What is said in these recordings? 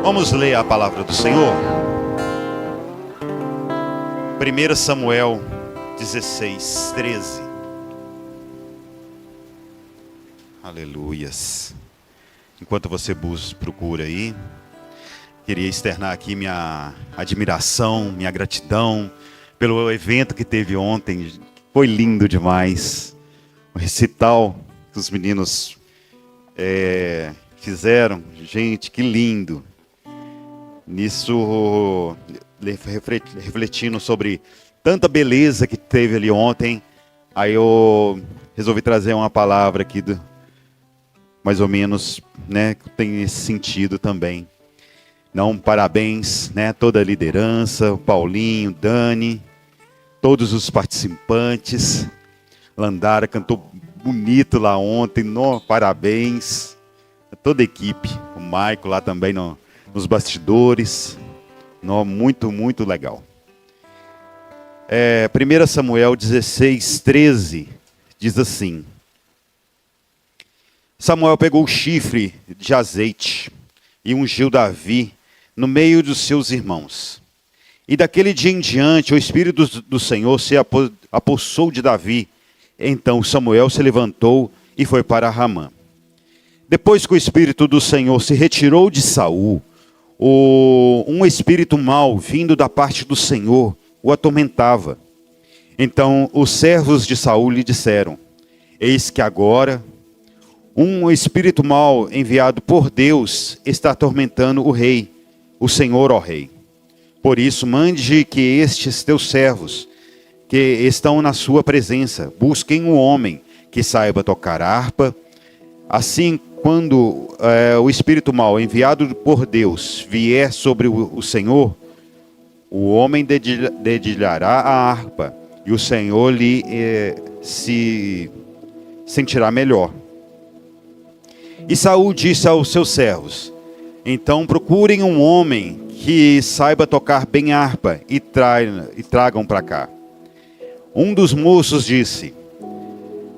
Vamos ler a palavra do Senhor. 1 Samuel 16, 13. Aleluias. Enquanto você procura aí, queria externar aqui minha admiração, minha gratidão pelo evento que teve ontem. Foi lindo demais. O recital que os meninos fizeram. Gente, que lindo. Nisso, refletindo sobre tanta beleza que teve ali ontem, aí eu resolvi trazer uma palavra aqui, mais ou menos, né, que tem esse sentido também. Não, parabéns, né, toda a liderança, o Paulinho, Dani, todos os participantes. Landara cantou bonito lá ontem, parabéns. Toda a equipe, o Maico lá também nos bastidores, muito, muito legal. 1 Samuel 16, 13, diz assim: Samuel pegou o chifre de azeite e ungiu Davi no meio dos seus irmãos. E daquele dia em diante o Espírito do Senhor se apossou de Davi. Então Samuel se levantou e foi para Ramá. Depois que o Espírito do Senhor se retirou de Saul, um espírito mau vindo da parte do Senhor o atormentava. Então os servos de Saul lhe disseram: eis que agora um espírito mau enviado por Deus está atormentando o rei, o Senhor, ó rei. Por isso mande que estes teus servos, que estão na sua presença, busquem um homem que saiba tocar harpa. Assim, quando o espírito mau enviado por Deus vier sobre o Senhor, o homem dedilhará a harpa e o Senhor lhe se sentirá melhor. E Saul disse aos seus servos: então procurem um homem que saiba tocar bem harpa e tragam para cá. Um dos moços disse: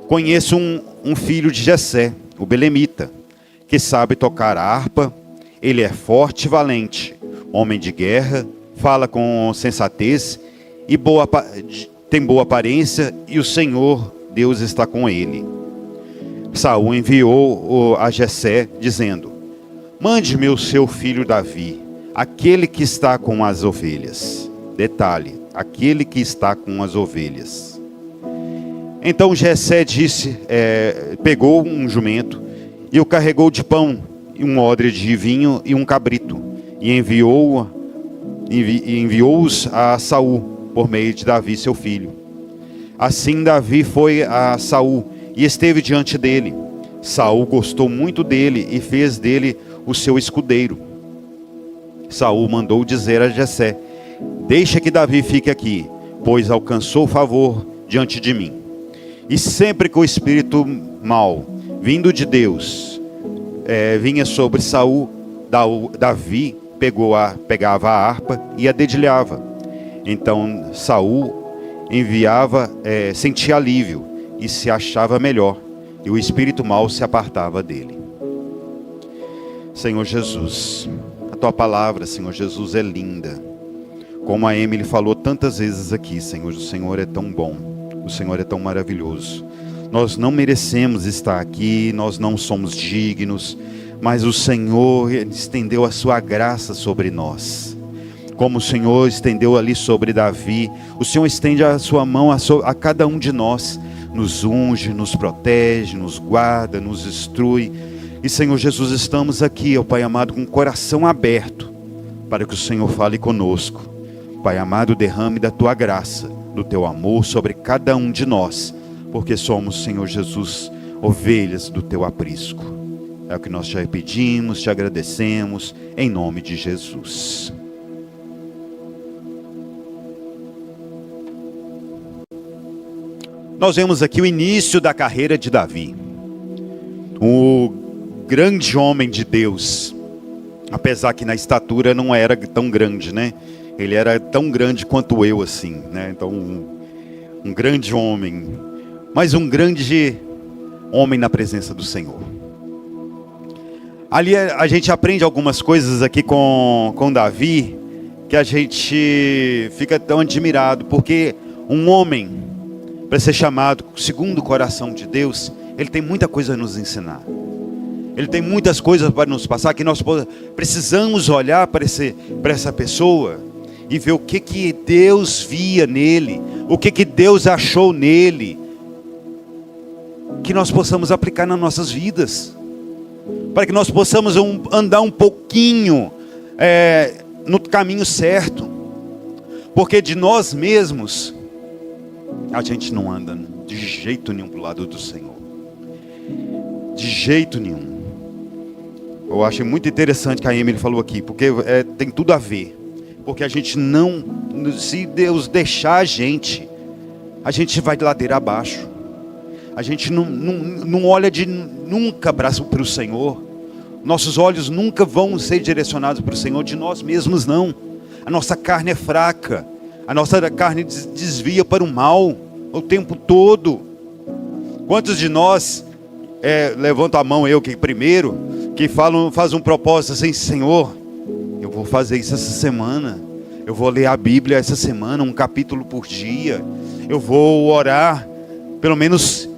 conheço um filho de Jessé, o belemita, que sabe tocar a harpa. Ele é forte e valente, homem de guerra, fala com sensatez e tem boa aparência, e o Senhor Deus está com ele. Saul enviou a Jessé, dizendo: mande-me o seu filho Davi, aquele que está com as ovelhas. Detalhe: aquele que está com as ovelhas. Então Jessé pegou um jumento e o carregou de pão, e um odre de vinho e um cabrito, e enviou-os a Saul por meio de Davi, seu filho. Assim Davi foi a Saul e esteve diante dele. Saul gostou muito dele e fez dele o seu escudeiro. Saul mandou dizer a Jessé: deixa que Davi fique aqui, pois alcançou favor diante de mim. E sempre que o espírito mau, vindo de Deus, vinha sobre Saul, Davi pegava a harpa e a dedilhava. Então Saul sentia alívio e se achava melhor, e o espírito mau se apartava dele. Senhor Jesus, a tua palavra, Senhor Jesus, é linda. Como a Emily falou tantas vezes aqui, Senhor, o Senhor é tão bom. O Senhor é tão maravilhoso. Nós não merecemos estar aqui, nós não somos dignos, mas o Senhor estendeu a sua graça sobre nós. Como o Senhor estendeu ali sobre Davi, o Senhor estende a sua mão a cada um de nós, nos unge, nos protege, nos guarda, nos instrui. E Senhor Jesus, estamos aqui, ó Pai amado, com o coração aberto, para que o Senhor fale conosco. Pai amado, derrame da tua graça, do teu amor sobre cada um de nós, porque somos, Senhor Jesus, ovelhas do teu aprisco. É o que nós te pedimos, te agradecemos, em nome de Jesus. Nós vemos aqui o início da carreira de Davi, o grande homem de Deus, apesar que na estatura não era tão grande, né? Ele era tão grande quanto eu, assim, né? Então, um grande homem, mas um grande homem na presença do Senhor. Ali a gente aprende algumas coisas aqui com Davi, que a gente fica tão admirado, porque um homem, para ser chamado segundo o coração de Deus, ele tem muita coisa a nos ensinar. Ele tem muitas coisas para nos passar, que nós precisamos olhar para essa pessoa e ver o que Deus via nele, o que Deus achou nele, que nós possamos aplicar nas nossas vidas, para que nós possamos andar um pouquinho no caminho certo, porque de nós mesmos a gente não anda de jeito nenhum para o lado do Senhor, de jeito nenhum. Eu achei muito interessante que a Emily falou aqui, porque tem tudo a ver, porque a gente não, se Deus deixar a gente vai de ladeira abaixo. A gente não olha nunca para o Senhor. Nossos olhos nunca vão ser direcionados para o Senhor, de nós mesmos não. A nossa carne é fraca, a nossa carne desvia para o mal o tempo todo. Quantos de nós, levanta a mão eu que primeiro, que faz um propósito assim: Senhor, eu vou fazer isso essa semana, eu vou ler a Bíblia essa semana, um capítulo por dia, eu vou orar pelo menos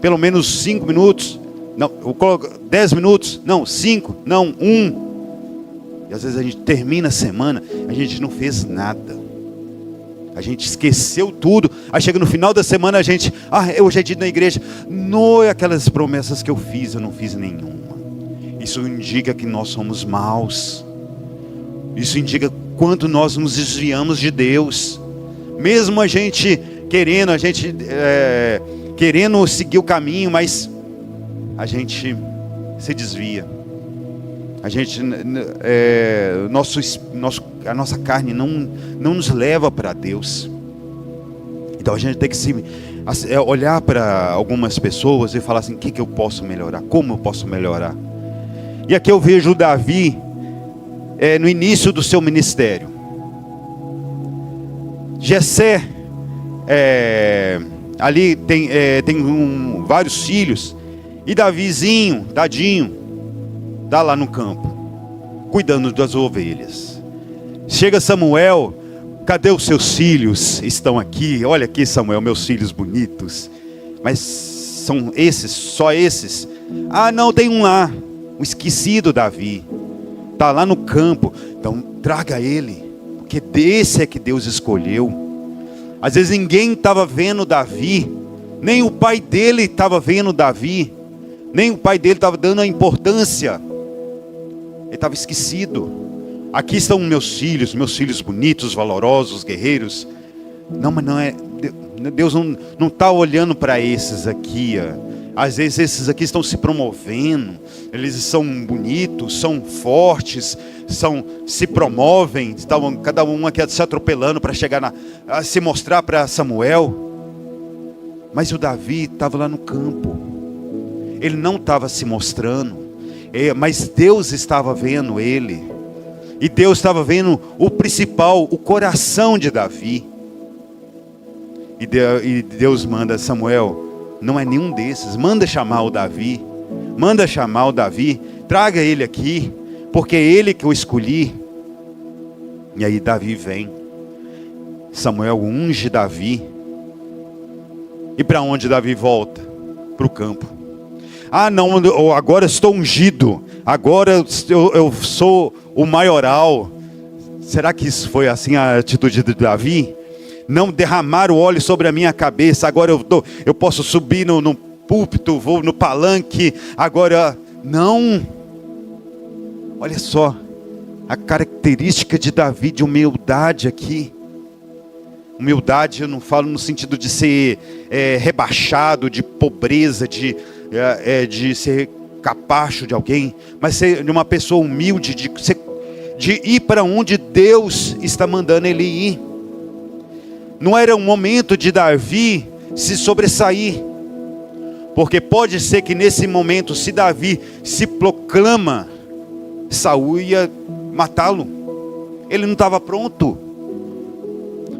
5 minutos, não, eu coloco 10 minutos, não, 5, não, 1. E às vezes a gente termina a semana, a gente não fez nada, a gente esqueceu tudo. Aí chega no final da semana, a gente, hoje é dia na igreja, não, aquelas promessas que eu não fiz nenhuma. Isso indica que nós somos maus, isso indica quanto nós nos desviamos de Deus. Mesmo a gente querendo seguir o caminho, mas a gente se desvia. A gente, a nossa carne não nos leva para Deus. Então a gente tem que olhar para algumas pessoas e falar assim: o que eu posso melhorar? Como eu posso melhorar? E aqui eu vejo Davi no início do seu ministério. Jessé, ali tem vários filhos, e Davizinho, tadinho, está lá no campo, cuidando das ovelhas. Chega Samuel: cadê os seus filhos? Estão aqui, olha aqui, Samuel, meus filhos bonitos. Mas são esses, só esses? Não, tem um lá, o esquecido Davi, está lá no campo. Então traga ele, porque desse é que Deus escolheu. Às vezes ninguém estava vendo Davi, nem o pai dele estava vendo Davi, nem o pai dele estava dando a importância, ele estava esquecido. Aqui estão meus filhos bonitos, valorosos, guerreiros. Não, mas não é, Deus não está olhando para esses aqui. Às vezes esses aqui estão se promovendo, eles são bonitos, são fortes, se promovem, estavam cada um aqui se atropelando para chegar a se mostrar para Samuel. Mas o Davi estava lá no campo, ele não estava se mostrando, mas Deus estava vendo ele, e Deus estava vendo o principal, o coração de Davi. E Deus manda: Samuel, não é nenhum desses, manda chamar o Davi, traga ele aqui, porque é ele que eu escolhi. E aí Davi vem, Samuel unge Davi, e para onde Davi volta? Para o campo. Não, agora estou ungido, agora eu sou o maioral. Será que isso foi assim a atitude de Davi? Não derramar o óleo sobre a minha cabeça, agora eu posso subir no púlpito, vou no palanque, agora não. Olha só a característica de Davi de humildade aqui. Humildade eu não falo no sentido de ser rebaixado, de pobreza, de ser capacho de alguém, mas ser de uma pessoa humilde, de ir para onde Deus está mandando ele ir. Não era um momento de Davi se sobressair, porque pode ser que nesse momento, se Davi se proclama, Saul ia matá-lo. Ele não estava pronto.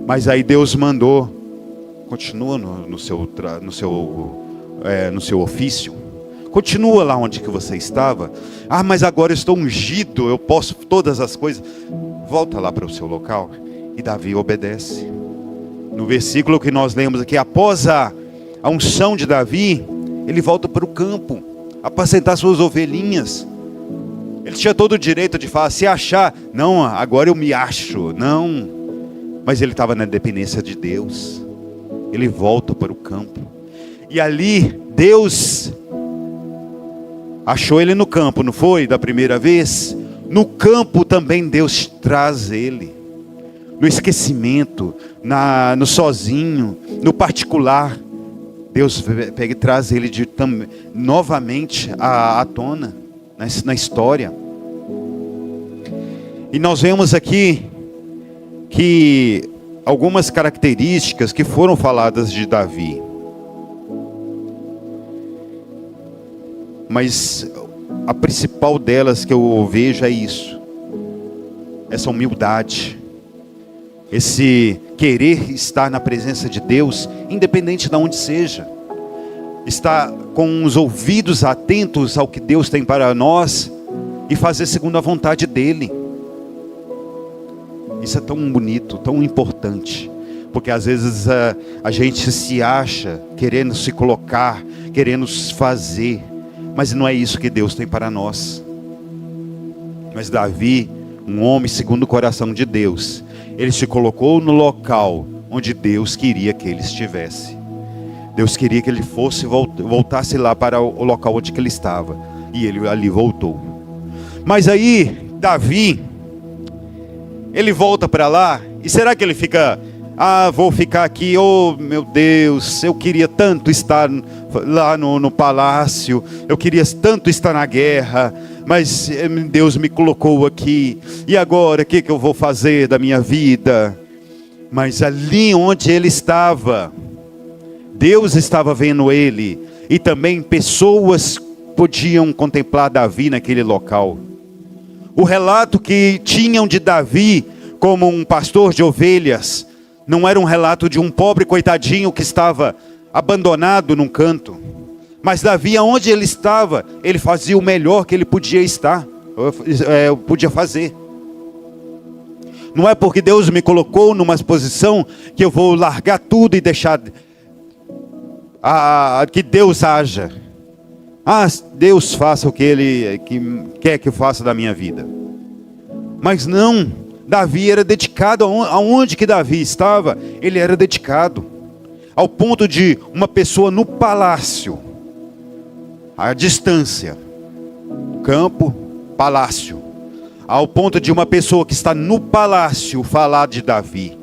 Mas aí Deus mandou: continua no seu ofício, Continua lá onde que você estava. Ah, mas agora eu estou ungido, eu posso todas as coisas. Volta lá para o seu local. E Davi obedece. No versículo que nós lemos aqui, após a unção de Davi, ele volta para o campo, apacentar suas ovelhinhas. Ele tinha todo o direito de falar, se achar, não, agora eu me acho, não. Mas ele estava na dependência de Deus. Ele volta para o campo. E ali, Deus achou ele no campo, não foi? Da primeira vez. No campo também Deus traz ele. No esquecimento, no sozinho, no particular. Deus pega e traz ele novamente à tona, na história. E nós vemos aqui que algumas características que foram faladas de Davi. Mas a principal delas que eu vejo é isso. Essa humildade. Esse querer estar na presença de Deus, independente de onde seja. Estar com os ouvidos atentos ao que Deus tem para nós e fazer segundo a vontade dEle. Isso é tão bonito, tão importante. Porque às vezes a gente se acha querendo se colocar, querendo fazer. Mas não é isso que Deus tem para nós. Mas Davi, um homem segundo o coração de Deus, ele se colocou no local onde Deus queria que ele estivesse. Deus queria que ele voltasse lá para o local onde que ele estava. E ele ali voltou. Mas aí, Davi, ele volta para lá. E será que ele fica... vou ficar aqui, oh meu Deus, eu queria tanto estar lá no palácio, eu queria tanto estar na guerra, mas Deus me colocou aqui, e agora o que eu vou fazer da minha vida? Mas ali onde ele estava, Deus estava vendo ele, e também pessoas podiam contemplar Davi naquele local. O relato que tinham de Davi como um pastor de ovelhas, não era um relato de um pobre coitadinho que estava abandonado num canto. Mas Davi, aonde ele estava, ele fazia o melhor que ele podia podia fazer. Não é porque Deus me colocou numa posição que eu vou largar tudo e deixar que Deus haja. Deus faça o que Ele quer que eu faça da minha vida. Mas não. Davi era dedicado, aonde que Davi estava, ele era dedicado, ao ponto de uma pessoa no palácio, à distância, campo, palácio, ao ponto de uma pessoa que está no palácio falar de Davi,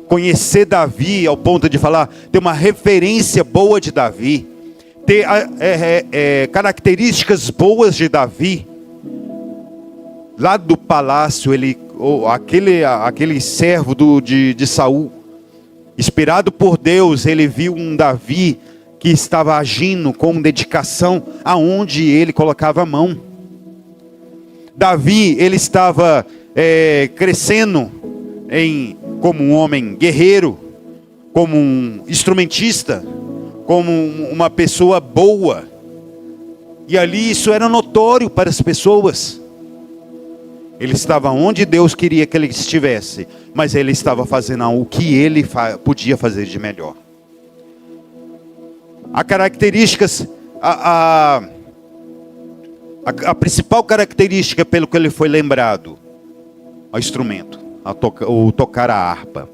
conhecer Davi ao ponto de falar, ter uma referência boa de Davi, ter características boas de Davi. Lá do palácio, aquele servo de Saul, inspirado por Deus, ele viu um Davi que estava agindo com dedicação aonde ele colocava a mão. Davi, ele estava crescendo como um homem guerreiro, como um instrumentista, como uma pessoa boa. E ali isso era notório para as pessoas. Ele estava onde Deus queria que ele estivesse, mas ele estava fazendo o que ele podia fazer de melhor. A características, a principal característica pelo que ele foi lembrado, o instrumento, o tocar a harpa.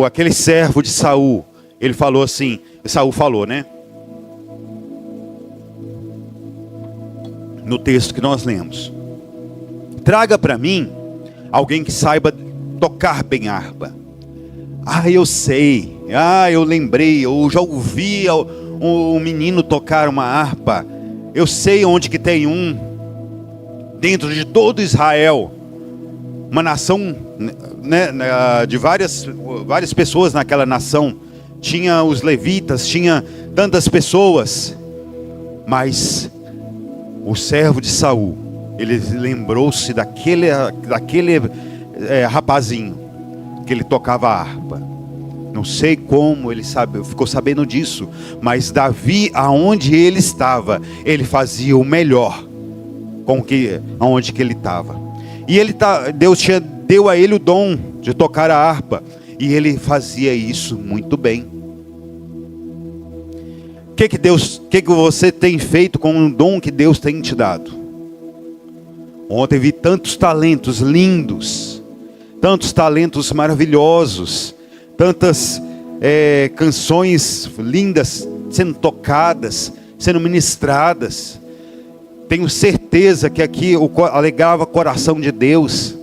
Aquele servo de Saul, ele falou assim, Saul falou, né? No texto que nós lemos, traga para mim alguém que saiba tocar bem harpa. Eu sei, eu lembrei, eu já ouvi um menino tocar uma harpa. Eu sei onde que tem um, dentro de todo Israel, uma nação, né, de várias pessoas naquela nação. Tinha os levitas, tinha tantas pessoas, mas o servo de Saul, ele lembrou-se daquele rapazinho que ele tocava a harpa. Não sei como ele ficou sabendo disso, mas Davi, aonde ele estava, ele fazia o melhor aonde que ele estava. E Deus deu a ele o dom de tocar a harpa, e ele fazia isso muito bem. O que você tem feito com o dom que Deus tem te dado? Ontem vi tantos talentos lindos, tantos talentos maravilhosos, tantas canções lindas sendo tocadas, sendo ministradas. Tenho certeza que aqui alegrava o coração de Deus.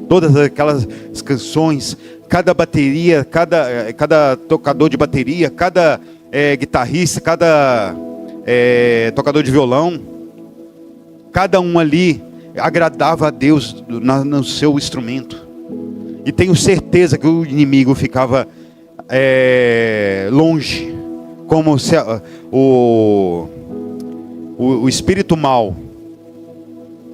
Todas aquelas canções, cada bateria, cada tocador de bateria, cada guitarrista, cada tocador de violão, cada um ali agradava a Deus no seu instrumento. E tenho certeza que o inimigo ficava longe, como se o espírito mau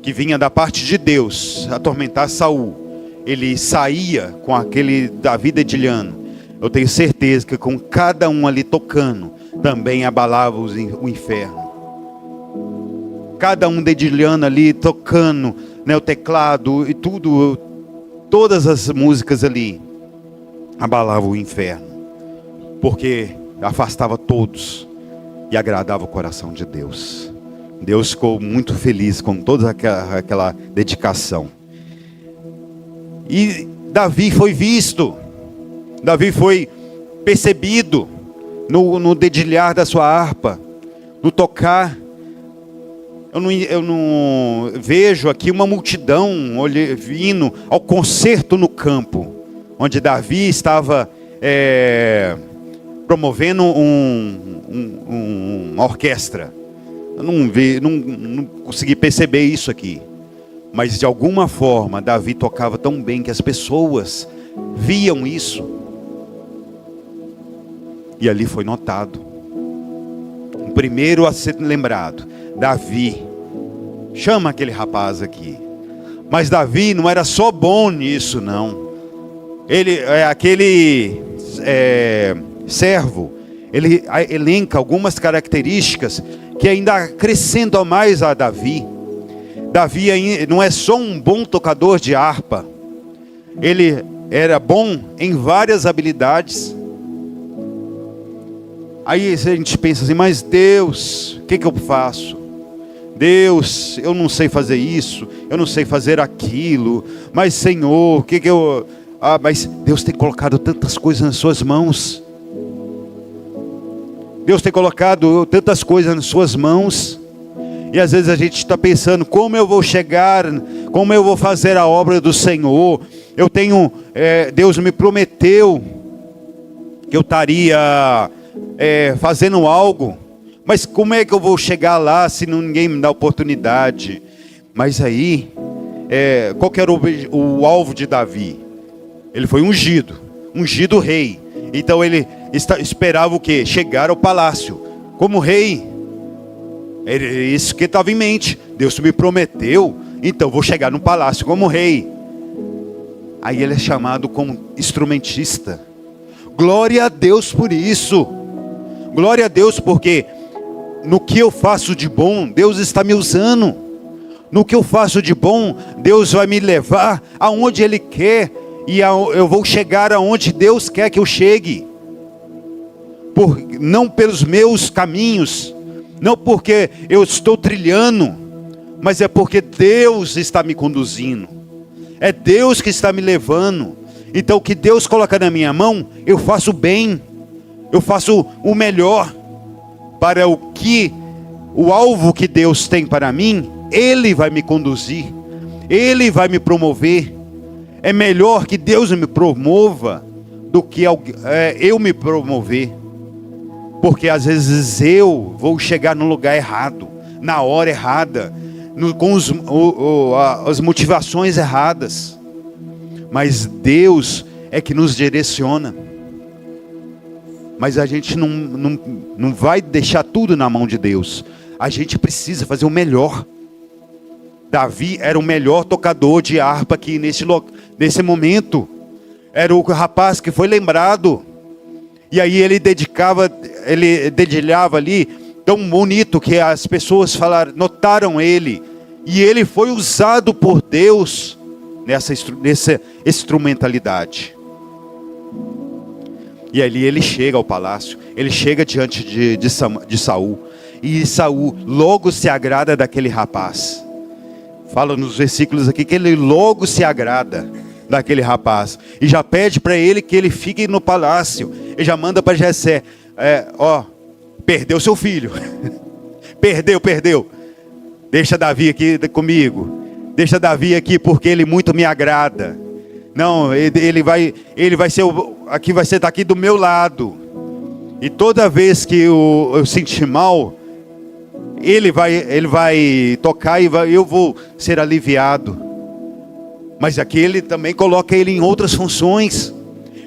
que vinha da parte de Deus atormentar Saul, ele saía com aquele Davi dedilhando. Eu tenho certeza que com cada um ali tocando, também abalava o inferno. Cada um dedilhando ali, tocando, né, o teclado e tudo, todas as músicas ali abalavam o inferno, porque afastava todos e agradava o coração de Deus. Deus ficou muito feliz com toda aquela dedicação. E Davi foi visto, Davi foi percebido no dedilhar da sua harpa, no tocar. Eu não vejo aqui uma multidão vindo ao concerto no campo, onde Davi estava promovendo uma orquestra. Eu não consegui perceber isso aqui. Mas de alguma forma Davi tocava tão bem que as pessoas viam isso. E ali foi notado. O primeiro a ser lembrado, Davi. Chama aquele rapaz aqui. Mas Davi não era só bom nisso, não. Ele é aquele servo. Ele elenca algumas características que ainda acrescentam mais a Davi. Davi não é só um bom tocador de harpa. Ele era bom em várias habilidades. Aí a gente pensa assim, mas Deus, o que eu faço? Deus, eu não sei fazer isso, eu não sei fazer aquilo. Mas Senhor, mas Deus tem colocado tantas coisas nas suas mãos. Deus tem colocado tantas coisas nas suas mãos. E às vezes a gente está pensando, como eu vou chegar, como eu vou fazer a obra do Senhor? Deus me prometeu que eu estaria fazendo algo. Mas como é que eu vou chegar lá se ninguém me dá oportunidade? Mas aí, qual que era o alvo de Davi? Ele foi ungido rei. Então ele esperava o quê? Chegar ao palácio como rei. Era isso que estava em mente. Deus me prometeu, então vou chegar no palácio como rei. Aí ele é chamado como instrumentista. Glória a Deus por isso. Glória a Deus porque no que eu faço de bom, Deus está me usando. No que eu faço de bom, Deus vai me levar aonde Ele quer. E eu vou chegar aonde Deus quer que eu chegue. Não pelos meus caminhos, não porque eu estou trilhando, mas é porque Deus está me conduzindo. É Deus que está me levando. Então o que Deus coloca na minha mão, eu faço bem. Eu faço o melhor. Para o alvo que Deus tem para mim, Ele vai me conduzir. Ele vai me promover. É melhor que Deus me promova do que eu me promover. Porque às vezes eu vou chegar no lugar errado, na hora errada, com as motivações erradas. Mas Deus é que nos direciona. Mas a gente não vai deixar tudo na mão de Deus. A gente precisa fazer o melhor. Davi era o melhor tocador de harpa aqui nesse momento. Era o rapaz que foi lembrado. E aí ele dedilhava ali, tão bonito que as pessoas notaram ele. E ele foi usado por Deus nessa instrumentalidade. E ali ele chega ao palácio, ele chega diante de Saul. E Saul logo se agrada daquele rapaz. Fala nos versículos aqui que ele logo se agrada daquele rapaz. E já pede para ele que ele fique no palácio. E já manda para Jessé, perdeu seu filho. Perdeu. Deixa Davi aqui comigo. Deixa Davi aqui porque ele muito me agrada. Não, ele vai ser tá aqui do meu lado. E toda vez que eu sentir mal, ele vai tocar e eu vou ser aliviado. Mas aqui ele também coloca ele em outras funções.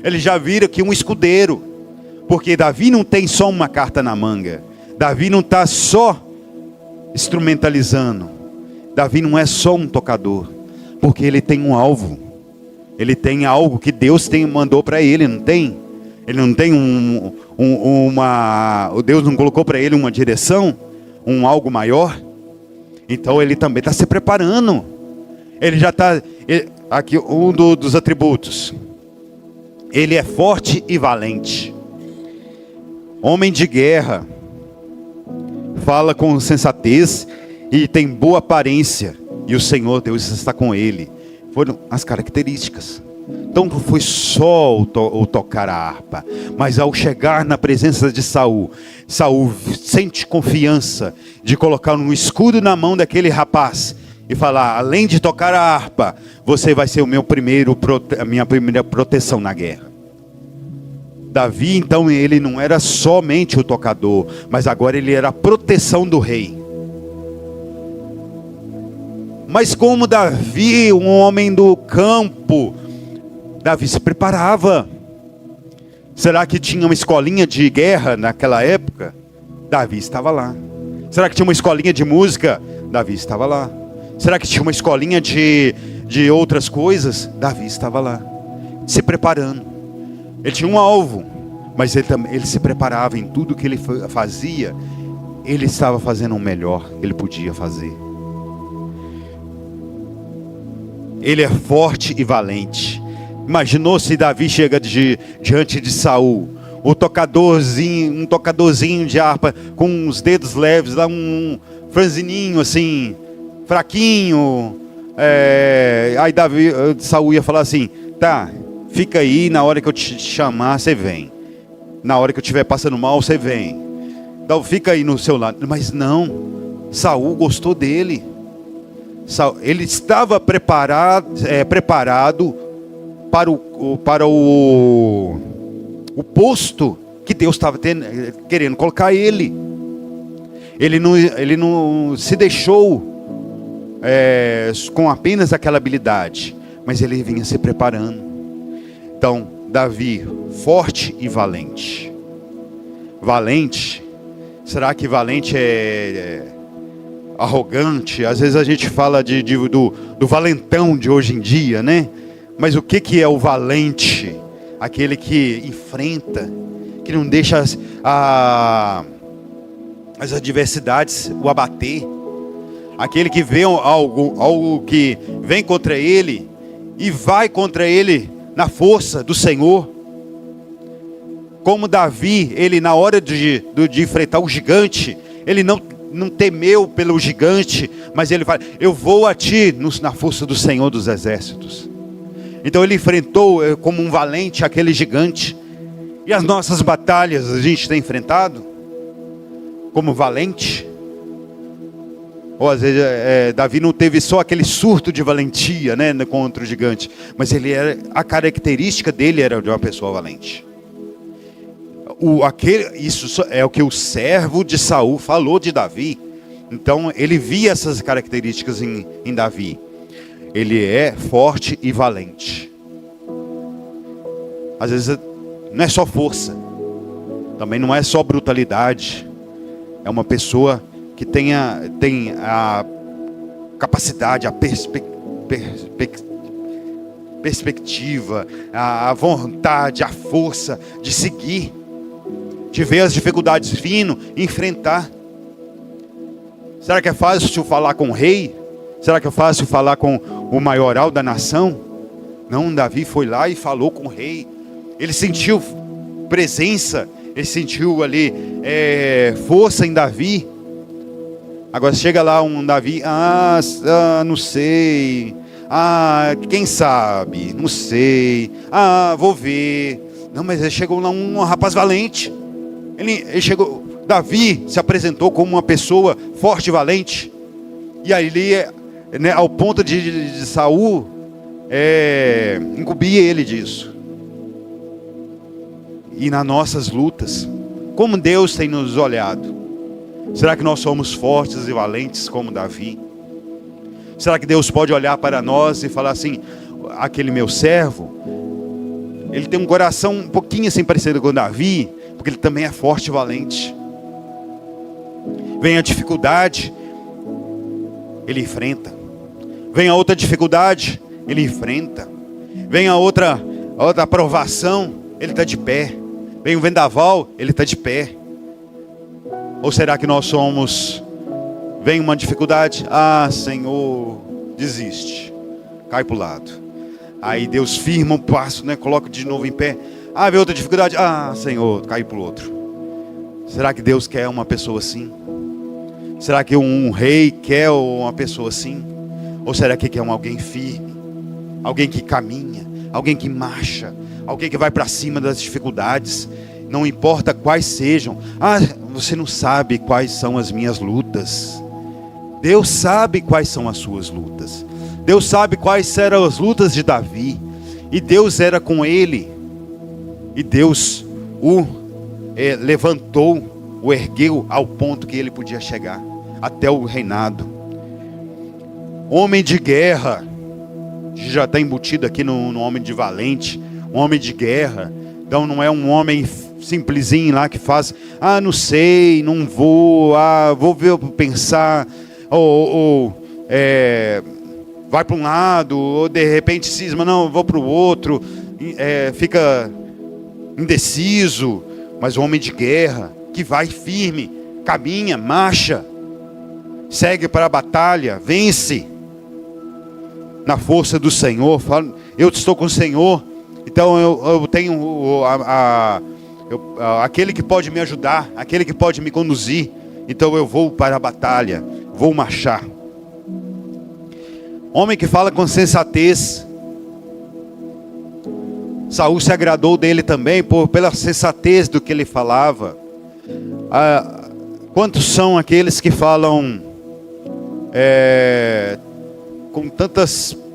Ele já vira aqui um escudeiro. Porque Davi não tem só uma carta na manga. Davi não está só instrumentalizando. Davi não é só um tocador. Porque ele tem um alvo. Ele tem algo que Deus mandou para ele, não tem? Ele não tem Deus não colocou para ele uma direção? Algo maior? Então ele também está se preparando. Ele já está... Aqui dos atributos. Ele é forte e valente. Homem de guerra. Fala com sensatez e tem boa aparência. E o Senhor Deus está com ele. Foram as características. Então não foi só o tocar a harpa, mas ao chegar na presença de Saul sente confiança de colocar um escudo na mão daquele rapaz e falar: além de tocar a harpa, você vai ser a minha primeira proteção na guerra. Davi, então, ele não era somente o tocador, mas agora ele era a proteção do rei. Mas como Davi, um homem do campo, Davi se preparava. Será que tinha uma escolinha de guerra naquela época? Davi estava lá. Será que tinha uma escolinha de música? Davi estava lá. Será que tinha uma escolinha de outras coisas? Davi estava lá, se preparando. Ele tinha um alvo, mas ele se preparava em tudo que ele fazia. Ele estava fazendo o melhor que ele podia fazer. Ele é forte e valente. Imaginou se Davi chega diante de Saul, um tocadorzinho de harpa, com os dedos leves, lá um franzininho assim, fraquinho. Aí Saul ia falar assim: tá, fica aí, na hora que eu te chamar, você vem. Na hora que eu estiver passando mal, você vem. Então fica aí no seu lado. Mas não, Saul gostou dele. Ele estava preparado para o posto que Deus estava querendo colocar ele. Ele não se deixou com apenas aquela habilidade, mas ele vinha se preparando. Então, Davi, forte e valente. Valente, será que valente é arrogante? Às vezes a gente fala do valentão de hoje em dia, né? Mas o que é o valente? Aquele que enfrenta, que não deixa as adversidades o abater. Aquele que vê algo que vem contra ele e vai contra ele na força do Senhor. Como Davi, ele na hora de enfrentar o gigante, ele não temeu pelo gigante, mas ele fala: eu vou a ti na força do Senhor dos exércitos. Então ele enfrentou como um valente aquele gigante. E as nossas batalhas a gente tem enfrentado como valente? Ou às vezes Davi não teve só aquele surto de valentia, né, contra o gigante, mas a característica dele era de uma pessoa valente. Isso é o que o servo de Saul falou de Davi. Então ele via essas características em Davi. Ele é forte e valente. Às vezes não é só força, também não é só brutalidade. É uma pessoa que tem a capacidade, a perspectiva, a vontade, a força de seguir. de ver as dificuldades vindo e enfrentar. Será que é fácil falar com o rei? Será que é fácil falar com o maioral da nação? Não, Davi foi lá e falou com o rei. Ele sentiu presença, ele sentiu ali força em Davi. Agora chega lá um Davi, não sei, quem sabe, não sei, vou ver. Não, mas chegou lá um rapaz valente. Ele chegou, Davi se apresentou como uma pessoa forte e valente. E aí ele, ao ponto de Saul incumbia ele disso. E nas nossas lutas, como Deus tem nos olhado? Será que nós somos fortes e valentes como Davi? Será que Deus pode olhar para nós e falar assim: aquele meu servo, ele tem um coração um pouquinho assim parecido com Davi, porque ele também é forte e valente. Vem a dificuldade, ele enfrenta. Vem a outra dificuldade, ele enfrenta. Vem a outra aprovação, ele está de pé. Vem o vendaval, ele está de pé. Ou será que nós somos... Vem uma dificuldade, Senhor, desiste, cai para o lado. Aí Deus firma um passo, coloca de novo em pé. Vem outra dificuldade, Senhor, cai para o outro. Será que Deus quer uma pessoa assim? Será que um rei quer uma pessoa assim? Ou será que quer alguém firme? Alguém que caminha, alguém que marcha, alguém que vai para cima das dificuldades, não importa quais sejam. Você não sabe quais são as minhas lutas. Deus sabe quais são as suas lutas. Deus sabe quais eram as lutas de Davi. E Deus era com ele. E Deus o levantou, o ergueu ao ponto que ele podia chegar até o reinado. Homem de guerra, já está embutido aqui no homem de valente, um homem de guerra. Então não é um homem simplesinho lá que faz, não sei, não vou, vou ver, pensar, vai para um lado, ou de repente cisma, não, vou para o outro, fica indeciso. Mas o homem de guerra, que vai firme, caminha, marcha, segue para a batalha, vence, na força do Senhor, fala, eu estou com o Senhor, então eu tenho aquele que pode me ajudar, aquele que pode me conduzir, então eu vou para a batalha, vou marchar. Homem que fala com sensatez. Saul se agradou dele também pela sensatez do que ele falava. Quantos são aqueles que falam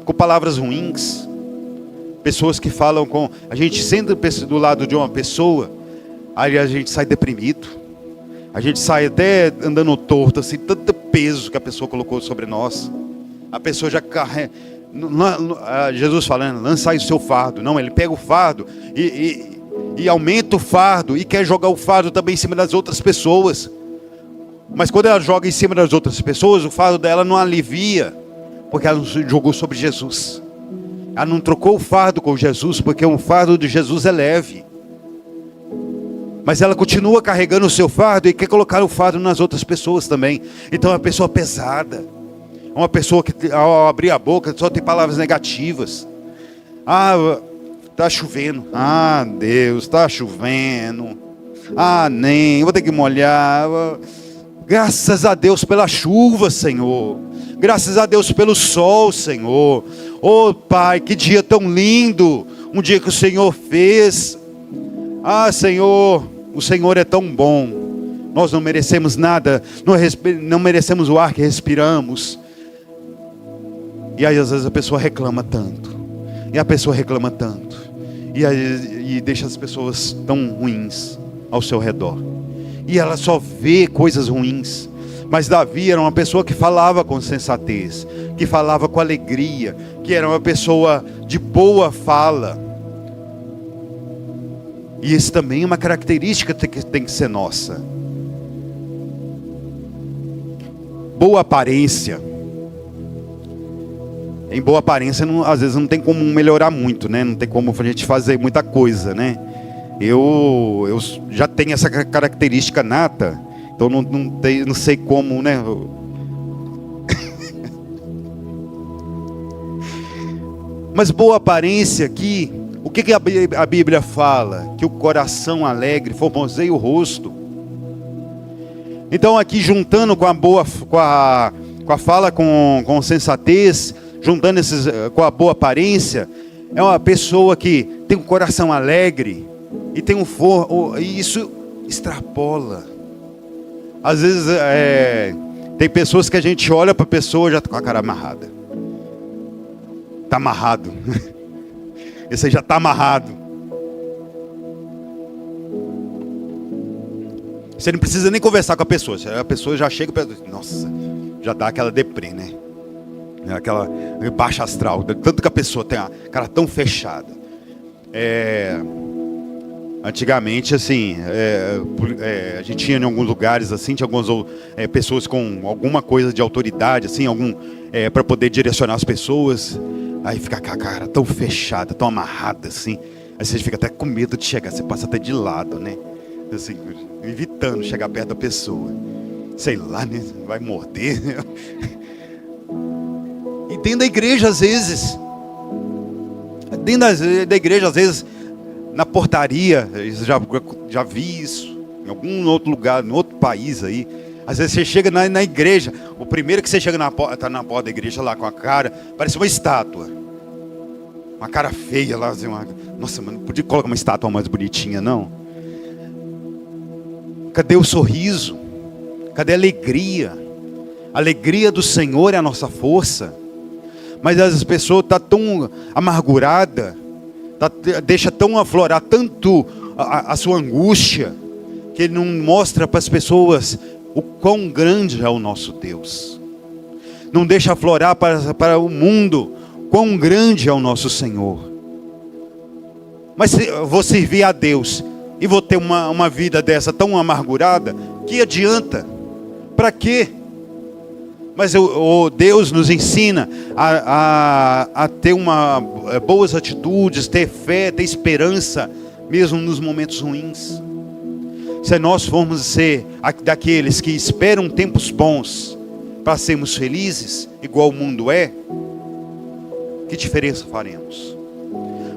com palavras ruins? Pessoas que falam com... A gente sendo do lado de uma pessoa, aí a gente sai deprimido. A gente sai até andando torto, assim, tanto peso que a pessoa colocou sobre nós. A pessoa já carrega... Jesus falando, lançai o seu fardo. Não, ele pega o fardo e aumenta o fardo e quer jogar o fardo também em cima das outras pessoas. Mas quando ela joga em cima das outras pessoas, o fardo dela não alivia, porque ela não jogou sobre Jesus. Ela não trocou o fardo com Jesus, porque o fardo de Jesus é leve. Mas ela continua carregando o seu fardo e quer colocar o fardo nas outras pessoas também. Então é uma pessoa pesada. É uma pessoa que ao abrir a boca só tem palavras negativas. Está chovendo. Deus, está chovendo. Nem, vou ter que molhar. Graças a Deus pela chuva, Senhor. Graças a Deus pelo sol, Senhor. Pai, que dia tão lindo. Um dia que o Senhor fez. Senhor, o Senhor é tão bom. Nós não merecemos nada. Não merecemos o ar que respiramos. E aí às vezes a pessoa reclama tanto. E a pessoa reclama tanto. E deixa as pessoas tão ruins ao seu redor. E ela só vê coisas ruins. Mas Davi era uma pessoa que falava com sensatez, que falava com alegria, que era uma pessoa de boa fala. E isso também é uma característica que tem que ser nossa. Boa aparência. Em boa aparência, às vezes não tem como melhorar muito, né? Não tem como a gente fazer muita coisa, né? eu já tenho essa característica nata, então não sei como, né? Mas boa aparência aqui, o que a Bíblia fala? Que o coração alegre formoseia o rosto. Então aqui juntando com a fala com sensatez, juntando com a boa aparência, é uma pessoa que tem um coração alegre e tem e isso extrapola. Às vezes tem pessoas que a gente olha para a pessoa já com a cara amarrada. Está amarrado. Esse aí já está amarrado. Você não precisa nem conversar com a pessoa já chega para... Nossa, já dá aquela deprê, né? Aquela baixa astral. Tanto que a pessoa tem a cara tão fechada. Antigamente, assim, a gente tinha em alguns lugares, assim, tinha algumas pessoas com alguma coisa de autoridade, assim, para poder direcionar as pessoas. Aí fica com a cara tão fechada, tão amarrada, assim. Aí você fica até com medo de chegar, você passa até de lado, né? Assim, evitando chegar perto da pessoa. Sei lá, né? Vai morder. E dentro da igreja, às vezes, na portaria, já vi isso, em algum outro lugar, em outro país aí. Às vezes você chega na igreja, o primeiro que você chega tá na porta da igreja lá com a cara, parece uma estátua. Uma cara feia lá, assim, nossa, mas não podia colocar uma estátua mais bonitinha, não? Cadê o sorriso? Cadê a alegria? A alegria do Senhor é a nossa força. Mas as pessoas estão tão amarguradas, deixa tão aflorar tanto a sua angústia, que ele não mostra para as pessoas o quão grande é o nosso Deus. Não deixa aflorar para o mundo quão grande é o nosso Senhor. Mas se eu vou servir a Deus e vou ter uma vida dessa tão amargurada, que adianta? Para quê? Mas Deus nos ensina a ter boas atitudes, ter fé, ter esperança, mesmo nos momentos ruins. Se nós formos ser daqueles que esperam tempos bons para sermos felizes, igual o mundo é, que diferença faremos?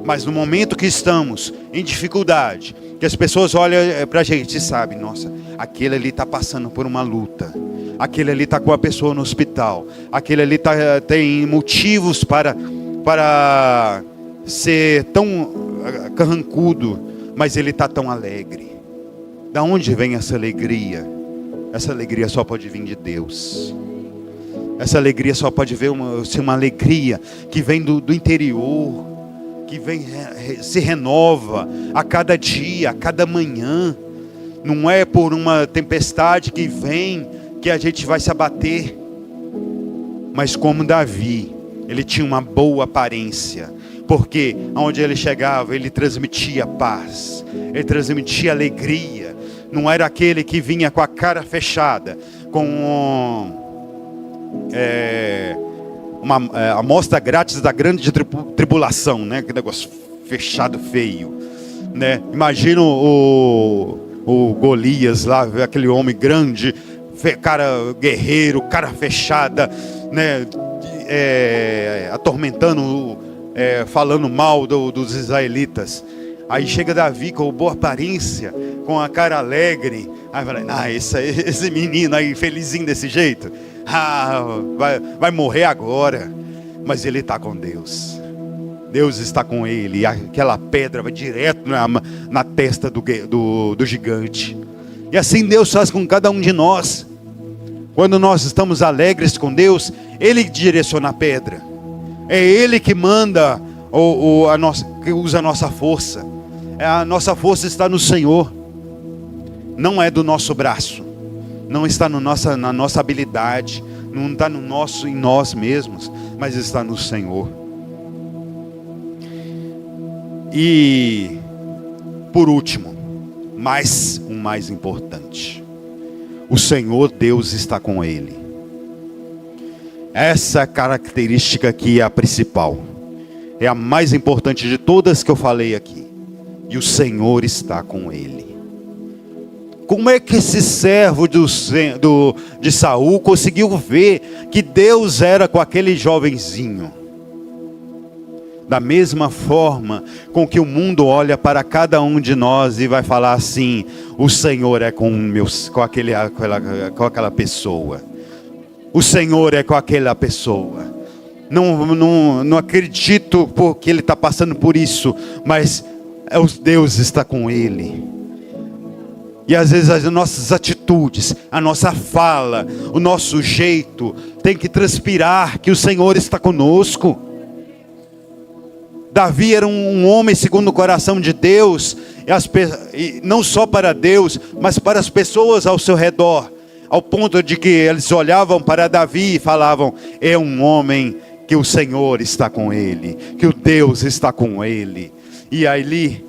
Mas no momento que estamos em dificuldade, que as pessoas olham para a gente e sabem, nossa, aquele ali está passando por uma luta, aquele ali está com a pessoa no hospital, aquele ali tem motivos para ser tão carrancudo, mas ele está tão alegre. Da onde vem essa alegria? Essa alegria só pode vir de Deus. Essa alegria só pode ser uma alegria que vem do interior, que se renova a cada dia, a cada manhã. Não é por uma tempestade que vem que a gente vai se abater. Mas como Davi, ele tinha uma boa aparência, porque onde ele chegava, ele transmitia paz, ele transmitia alegria. Não era aquele que vinha com a cara fechada, com uma amostra grátis da grande tribulação, né? Que negócio fechado, feio, né? Imagina o Golias lá, aquele homem grande, cara guerreiro, cara fechada, né? Atormentando, falando mal dos israelitas. Aí chega Davi com boa aparência, com a cara alegre. Aí fala, esse menino aí felizinho desse jeito, vai morrer agora. Mas ele está com Deus. Deus está com ele. E aquela pedra vai direto na testa do gigante. E assim Deus faz com cada um de nós. Quando nós estamos alegres com Deus, Ele direciona a pedra. É Ele que manda, que usa a nossa força. A nossa força está no Senhor. Não é do nosso braço. Não está na nossa habilidade. Não está em nós mesmos. Mas está no Senhor. E, por último, o mais importante. O Senhor Deus está com ele. Essa característica aqui é a principal. É a mais importante de todas que eu falei aqui. e o Senhor está com ele. Como é que esse servo de Saul conseguiu ver que Deus era com aquele jovenzinho? Da mesma forma com que o mundo olha para cada um de nós e vai falar assim: o Senhor é com aquela pessoa. O Senhor é com aquela pessoa. Não acredito porque ele está passando por isso, mas Deus está com ele. E às vezes as nossas atitudes, a nossa fala, o nosso jeito tem que transpirar que o Senhor está conosco. Davi era um homem segundo o coração de Deus, e não só para Deus, mas para as pessoas ao seu redor, ao ponto de que eles olhavam para Davi e falavam: é um homem que o Senhor está com ele, que o Deus está com ele. E ali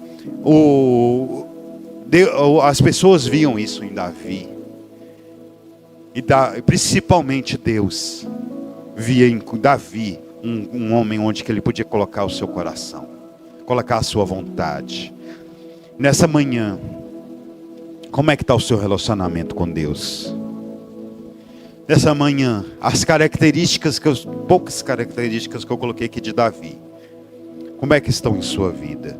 as pessoas viam isso em Davi, e principalmente Deus via em Davi um homem onde que ele podia colocar o seu coração, colocar a sua vontade. Nessa manhã, como é que está o seu relacionamento com Deus? Nessa manhã, as poucas características que eu coloquei aqui de Davi, como é que estão em sua vida?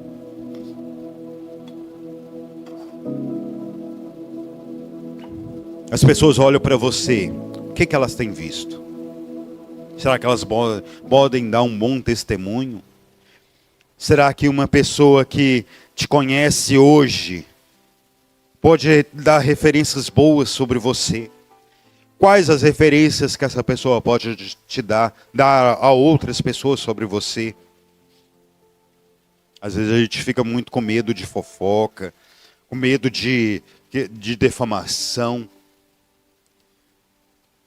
As pessoas olham para você, o que elas têm visto? Será que elas podem dar um bom testemunho? Será que uma pessoa que te conhece hoje pode dar referências boas sobre você? Quais as referências que essa pessoa pode te dar a outras pessoas sobre você? Às vezes a gente fica muito com medo de fofoca, com medo de defamação.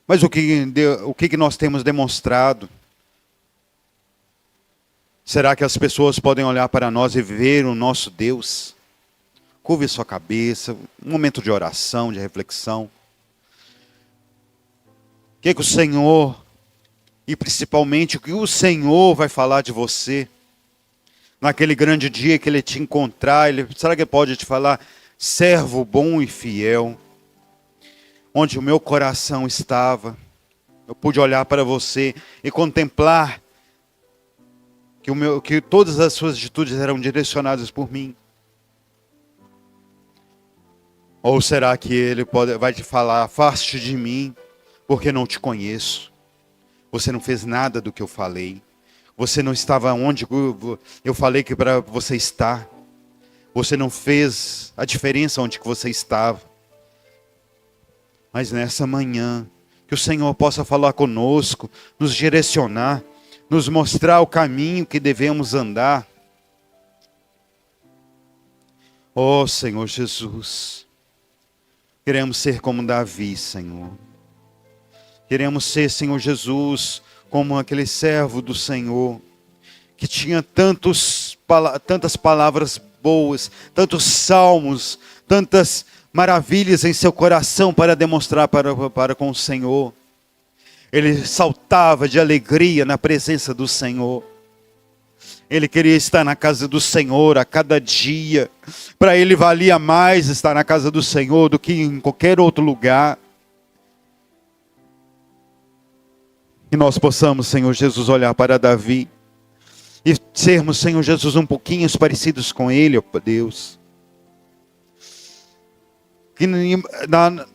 Mas o que nós temos demonstrado? Será que as pessoas podem olhar para nós e ver o nosso Deus? Curve sua cabeça, um momento de oração, de reflexão. O que o Senhor, e principalmente o que o Senhor vai falar de você? Naquele grande dia que Ele te encontrar, será que Ele pode te falar: servo bom e fiel? Onde o meu coração estava, eu pude olhar para você e contemplar que todas as suas atitudes eram direcionadas por mim. Ou será que Ele vai te falar: afaste de mim, porque não te conheço. Você não fez nada do que eu falei. Você não estava onde eu falei que para você estar. Você não fez a diferença onde que você estava. Mas nessa manhã, que o Senhor possa falar conosco, nos direcionar, nos mostrar o caminho que devemos andar. Oh Senhor Jesus, queremos ser como Davi, Senhor. Queremos ser, Senhor Jesus, como aquele servo do Senhor, que tinha tantas palavras boas, tantos salmos, tantas maravilhas em seu coração para demonstrar para com o Senhor. Ele saltava de alegria na presença do Senhor. Ele queria estar na casa do Senhor a cada dia. Para ele valia mais estar na casa do Senhor do que em qualquer outro lugar. Que nós possamos, Senhor Jesus, olhar para Davi e sermos, Senhor Jesus, um pouquinho parecidos com ele, ó Deus. Que na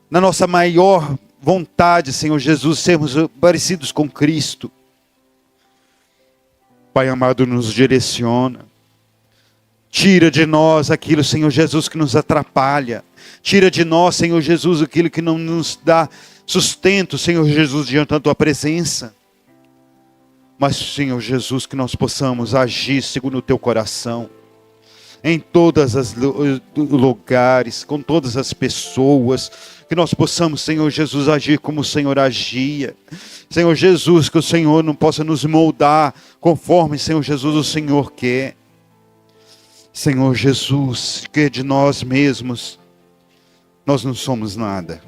nossa maior vontade, Senhor Jesus, sermos parecidos com Cristo. Pai amado, nos direciona. Tira de nós aquilo, Senhor Jesus, que nos atrapalha. Tira de nós, Senhor Jesus, aquilo que não nos dá sustento, Senhor Jesus, diante da Tua presença. Mas, Senhor Jesus, que nós possamos agir segundo o Teu coração. Em todos os lugares, com todas as pessoas, que nós possamos, Senhor Jesus, agir como o Senhor agia. Senhor Jesus, que o Senhor não possa nos moldar conforme, Senhor Jesus, o Senhor quer. Senhor Jesus, que de nós mesmos, nós não somos nada.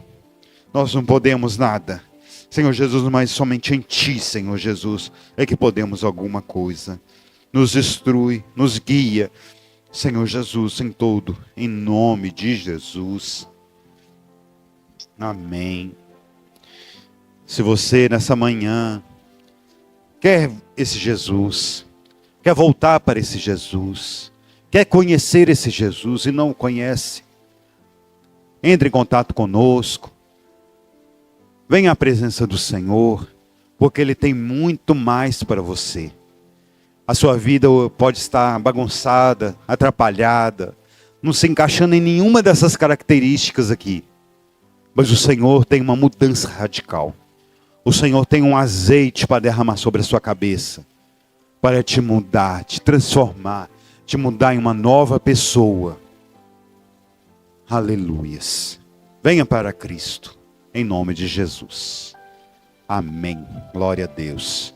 Nós não podemos nada. Senhor Jesus, mas somente em Ti, Senhor Jesus, é que podemos alguma coisa. Nos instrui, nos guia. Senhor Jesus, em todo, em nome de Jesus. Amém. Se você nessa manhã quer esse Jesus, quer voltar para esse Jesus, quer conhecer esse Jesus e não o conhece, entre em contato conosco, venha à presença do Senhor, porque Ele tem muito mais para você. A sua vida pode estar bagunçada, atrapalhada, não se encaixando em nenhuma dessas características aqui. Mas o Senhor tem uma mudança radical. O Senhor tem um azeite para derramar sobre a sua cabeça, para te mudar, te transformar, te mudar em uma nova pessoa. Aleluias. Venha para Cristo, em nome de Jesus. Amém. Glória a Deus.